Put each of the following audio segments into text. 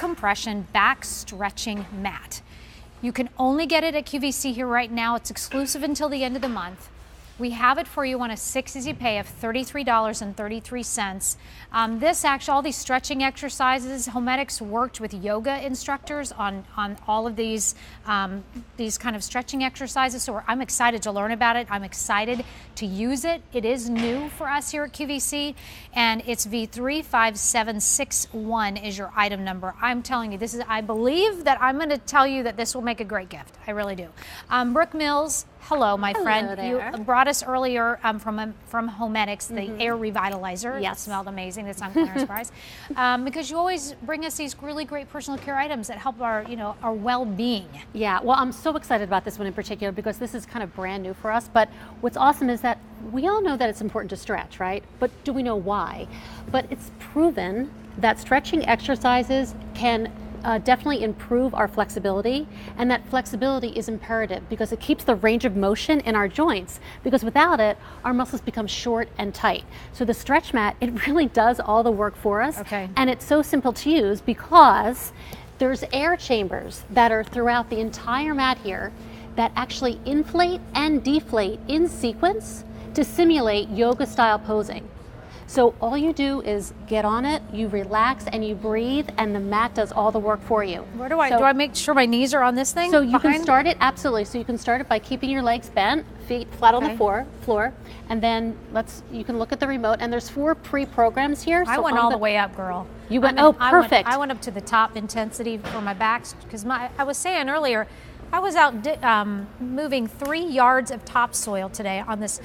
compression back stretching mat. You can only get it at QVC here right now. It's exclusive until the end of the month. We have it for you on a 6 easy pay of $33.33. All these stretching exercises, HoMedics worked with yoga instructors on all of these kind of stretching exercises. So I'm excited to learn about it. I'm excited to use it. It is new for us here at QVC, and it's V35761 is your item number. I'm telling you, I believe that I'm going to tell you that this will make a great gift. I really do. Brooke Mills, hello, my friend. There. You brought us earlier from HoMedics, the Air Revitalizer. Yes. It smelled amazing. It's on Claire's prize. Because you always bring us these really great personal care items that help our well-being. Yeah, well, I'm so excited about this one in particular because this is kind of brand new for us. But what's awesome is that we all know that it's important to stretch, right? But do we know why? But it's proven that stretching exercises can definitely improve our flexibility, and that flexibility is imperative because it keeps the range of motion in our joints, because without it our muscles become short and tight. So the stretch mat, it really does all the work for us. Okay. And it's so simple to use because there's air chambers that are throughout the entire mat here that actually inflate and deflate in sequence to simulate yoga style posing. So all you do is get on it, you relax and you breathe, and the mat does all the work for you. Where do I make sure my knees are on this thing? So you can start it, absolutely. So you can start it by keeping your legs bent, feet flat on the floor, and then you can look at the remote, and there's 4 pre-programs here. I went all the way up, girl. You went, perfect. I went up to the top intensity for my back, because I was saying earlier, I was out moving 3 yards of topsoil today on this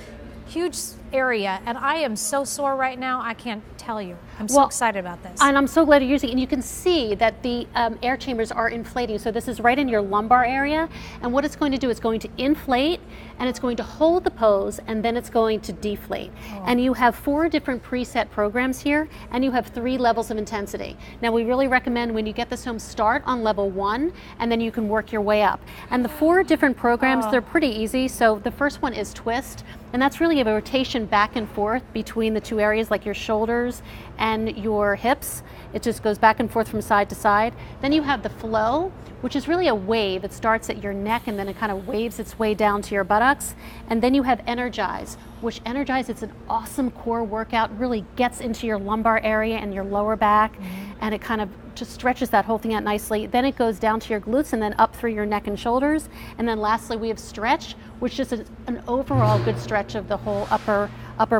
huge area, and I am so sore right now, I can't tell you. I'm so excited about this. And I'm so glad you're using it. And you can see that the air chambers are inflating. So this is right in your lumbar area. And what it's going to do is going to inflate, and it's going to hold the pose, and then it's going to deflate. Oh. And you have 4 different preset programs here, and you have 3 levels of intensity. Now we really recommend when you get this home, start on level 1, and then you can work your way up. And the 4 different programs, they're pretty easy. So the first one is twist, and that's really a rotation back and forth between the 2 areas, like your shoulders and your hips. It just goes back and forth from side to side. Then you have the flow, which is really a wave. It starts at your neck and then it kind of waves its way down to your buttocks. And then you have energize, which it's an awesome core workout, really gets into your lumbar area and your lower back, and it kind of just stretches that whole thing out nicely. Then it goes down to your glutes and then up through your neck and shoulders. And then lastly, we have stretch, which is an overall good stretch of the whole upper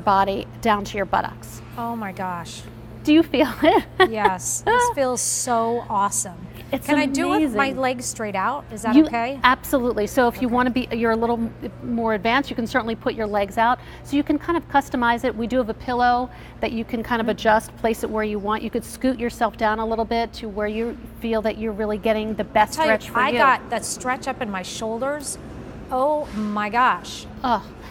body down to your buttocks. Oh my gosh. Do you feel it? Yes, this feels so awesome. Can I do it with my legs straight out? Is that okay? Absolutely. So if you want to you're a little more advanced, you can certainly put your legs out. So you can kind of customize it. We do have a pillow that you can kind of adjust, place it where you want. You could scoot yourself down a little bit to where you feel that you're really getting the best stretch for you. I got that stretch up in my shoulders. Oh my gosh.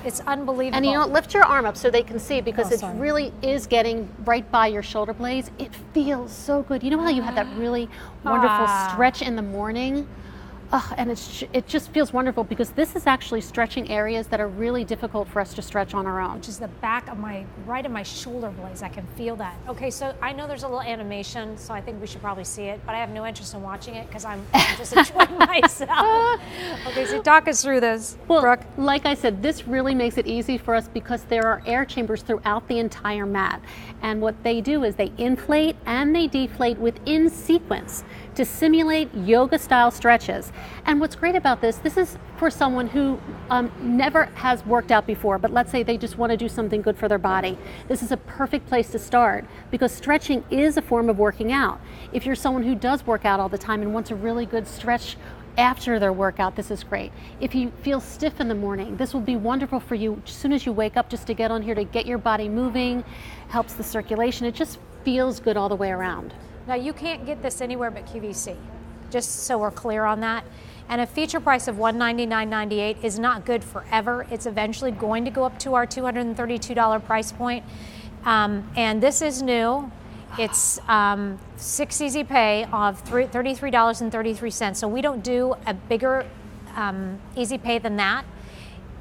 It's unbelievable. And lift your arm up so they can see, because it really is getting right by your shoulder blades. It feels so good. You know how you have that really wonderful stretch in the morning? And it just feels wonderful, because this is actually stretching areas that are really difficult for us to stretch on our own. Which is the back of right of my shoulder blades. I can feel that. Okay, so I know there's a little animation, so I think we should probably see it, but I have no interest in watching it because I'm just enjoying myself. Okay, so talk us through this, Brooke. Like I said, this really makes it easy for us because there are air chambers throughout the entire mat. And what they do is they inflate and they deflate within sequence to simulate yoga style stretches. And what's great about this is for someone who never has worked out before, but let's say they just want to do something good for their body. This is a perfect place to start, because stretching is a form of working out. If you're someone who does work out all the time and wants a really good stretch after their workout, this is great. If you feel stiff in the morning, this will be wonderful for you as soon as you wake up, just to get on here to get your body moving, helps the circulation. It just feels good all the way around. Now, you can't get this anywhere but QVC, just so we're clear on that. And a feature price of $199.98 is not good forever. It's eventually going to go up to our $232 price point. And this is new. It's 6 easy pay of $33.33. So we don't do a bigger easy pay than that.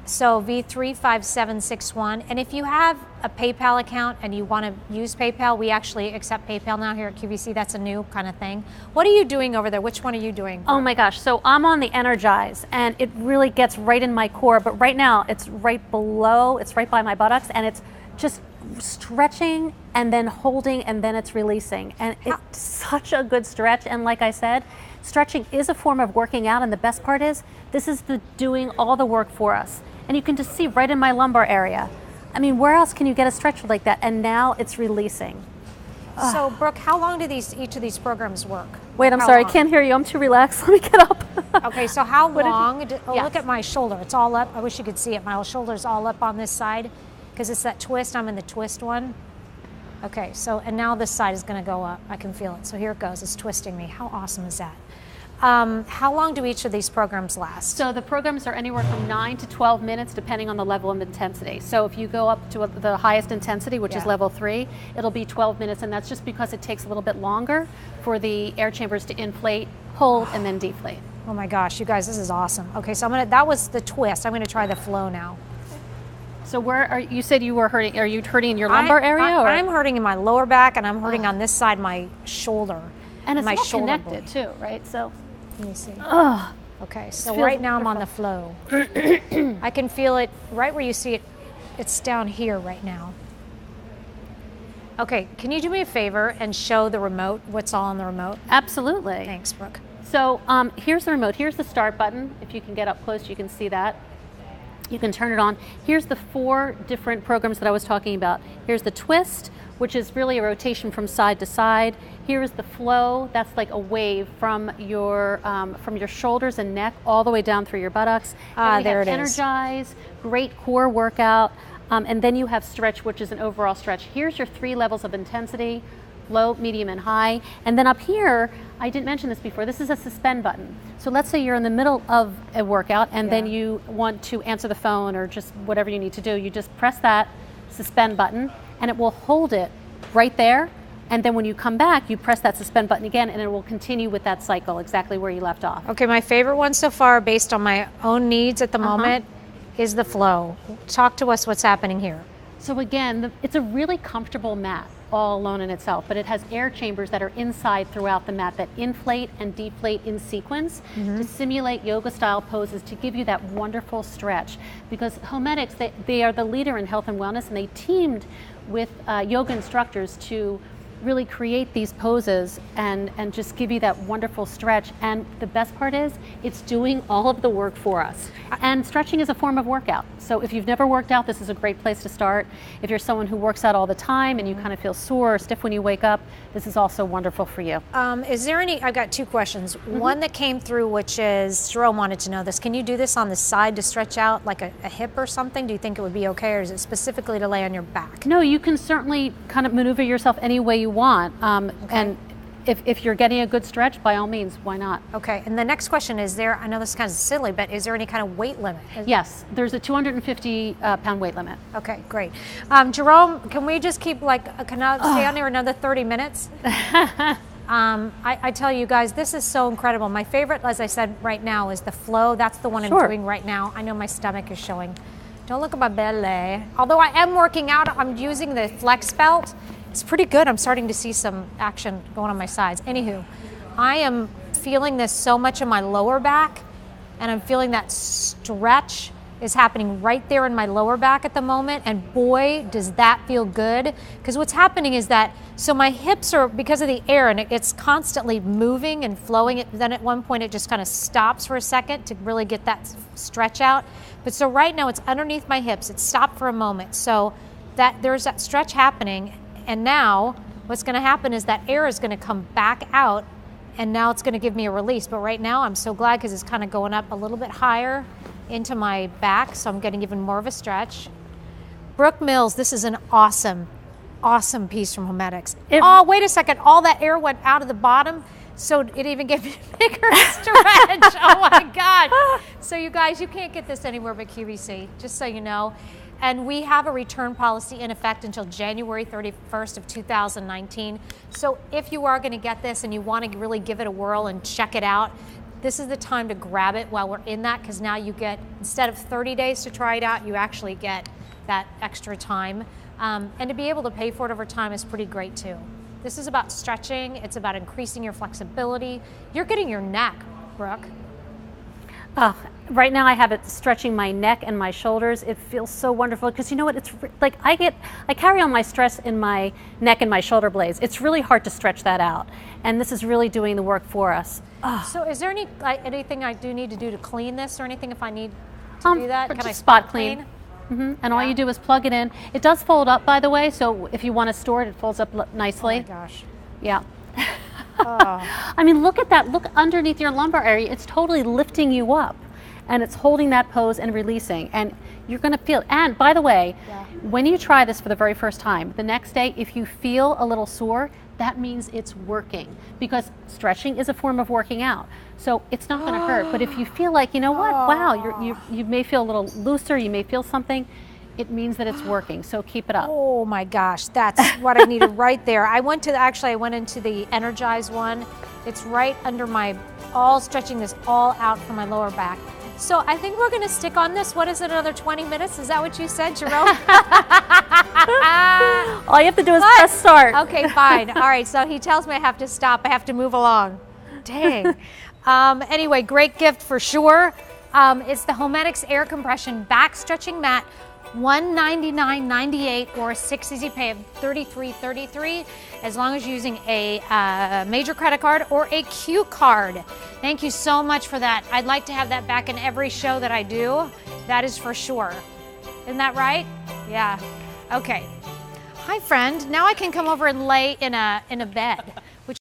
So V35761. And if you have a PayPal account and you want to use PayPal, we actually accept PayPal now here at QVC. That's a new kind of thing. What are you doing over there? Which one are you doing? Oh my gosh, so I'm on the Energize, and it really gets right in my core, but right now it's right below, it's right by my buttocks, and it's just stretching and then holding and then it's releasing. And it's such a good stretch. And like I said, stretching is a form of working out, and the best part is this is doing all the work for us. And you can just see right in my lumbar area. I mean, where else can you get a stretch like that? And now it's releasing. So, Brooke, how long do each of these programs work? Wait, I'm How sorry, long? I can't hear you. I'm too relaxed. Let me get up. Okay, so how long? Yes. Look at my shoulder. It's all up. I wish you could see it. My shoulder's all up on this side because it's that twist. I'm in the twist one. Okay, so, and now this side is going to go up. I can feel it. So here it goes. It's twisting me. How awesome is that? How long do each of these programs last? So the programs are anywhere from 9 to 12 minutes depending on the level of intensity. So if you go up to the highest intensity, which is level 3, it'll be 12 minutes, and that's just because it takes a little bit longer for the air chambers to inflate, hold, and then deflate. Oh my gosh, you guys, this is awesome. Okay, so that was the twist. I'm gonna try the flow now. So where are you said you were hurting? Are you hurting in your lumbar area? I'm hurting in my lower back, and I'm hurting on this side, my shoulder. And it's my all shoulder connected too, right? So let me see. Ugh. Okay, so feels right now I'm on the flow. I can feel it right where you see it. It's down here right now. Okay, can you do me a favor and show the remote, what's all on the remote? Absolutely. Thanks, Brooke. So here's the remote. Here's the start button. If you can get up close, you can see that. You can turn it on. Here's the 4 different programs that I was talking about. Here's the twist, which is really a rotation from side to side. Here's the flow. That's like a wave from your shoulders and neck all the way down through your buttocks. There it is. Energize, great core workout. And then you have stretch, which is an overall stretch. Here's your 3 levels of intensity: low, medium, and high. And then up here, I didn't mention this before, this is a suspend button. So let's say you're in the middle of a workout and then you want to answer the phone or just whatever you need to do. You just press that suspend button and it will hold it right there. And then when you come back, you press that suspend button again and it will continue with that cycle exactly where you left off. Okay, my favorite one so far, based on my own needs at the moment, is the flow. Talk to us what's happening here. So again, it's a really comfortable mat all alone in itself, but it has air chambers that are inside throughout the mat that inflate and deflate in sequence to simulate yoga style poses to give you that wonderful stretch. Because HoMedics, they are the leader in health and wellness, and they teamed with yoga instructors to really create these poses and just give you that wonderful stretch. And the best part is it's doing all of the work for us. And stretching is a form of workout. So if you've never worked out, this is a great place to start. If you're someone who works out all the time and you kind of feel sore or stiff when you wake up, this is also wonderful for you. Is there any, I've got 2 questions. One that came through, which is, Jerome wanted to know this. Can you do this on the side to stretch out like a hip or something? Do you think it would be okay, or is it specifically to lay on your back? No, you can certainly kind of maneuver yourself any way you want. And if you're getting a good stretch, by all means, why not? Okay, and the next question is there, I know this is kind of silly, but is there any kind of weight limit? Yes, there's a 250 pound weight limit. Okay, great. Jerome, can we just keep can I stay on here another 30 minutes? I tell you guys, this is so incredible. My favorite, as I said right now, is the flow. That's the one I'm doing right now. I know my stomach is showing. Don't look at my belly. Although I am working out, I'm using the flex belt. It's pretty good. I'm starting to see some action going on my sides. Anywho, I am feeling this so much in my lower back, and I'm feeling that stretch is happening right there in my lower back at the moment, and boy, does that feel good. Because what's happening is that, so my hips are, because of the air, and it's constantly moving and flowing, then at one point it just kind of stops for a second to really get that stretch out. But so right now it's underneath my hips, it stopped for a moment. So that there's that stretch happening. And now what's going to happen is that air is going to come back out, and now it's going to give me a release. But right now I'm so glad because it's kind of going up a little bit higher into my back, so I'm getting even more of a stretch. Brooke Mills, this is an awesome, awesome piece from HoMedics. Oh, wait a second. All that air went out of the bottom, so it even gave me a bigger stretch. Oh my God. So you guys, you can't get this anywhere but QVC, just so you know. And we have a return policy in effect until January 31st of 2019. So if you are going to get this and you want to really give it a whirl and check it out, this is the time to grab it while we're in that, because now you get, instead of 30 days to try it out, you actually get that extra time. And to be able to pay for it over time is pretty great too. This is about stretching. It's about increasing your flexibility. You're getting your neck, Brooke. Oh, right now I have it stretching my neck and my shoulders. It feels so wonderful because you know what? It's like I carry on my stress in my neck and my shoulder blades. It's really hard to stretch that out, and this is really doing the work for us. Oh. So, is there anything I do need to do to clean this, or anything if I need to do that? Can I spot clean? And all you do is plug it in. It does fold up, by the way, so if you want to store it, it folds up nicely. Oh my gosh. Yeah. I mean, look at that. Look underneath your lumbar area. It's totally lifting you up, and it's holding that pose and releasing, and you're going to feel it. And by the way, when you try this for the very first time, the next day, if you feel a little sore, that means it's working, because stretching is a form of working out. So it's not going to hurt. But if you feel like, you know what, wow, you may feel a little looser, you may feel something, it means that it's working. So keep it up. Oh my gosh, that's what I needed right there. I went into the Energize one. It's right under my, stretching this all out from my lower back. So I think we're gonna stick on this. What is it, another 20 minutes? Is that what you said, Jerome? All you have to do is press start. Okay, fine. All right, so he tells me I have to stop. I have to move along. Dang. Anyway, great gift for sure. It's the HoMedics Air Compression Back Stretching Mat, $199.98 or a 6 easy pay of $33.33, as long as you're using a major credit card or a Q card. Thank you so much for that. I'd like to have that back in every show that I do. That is for sure. Isn't that right? Yeah. Okay. Hi, friend. Now I can come over and lay in a bed.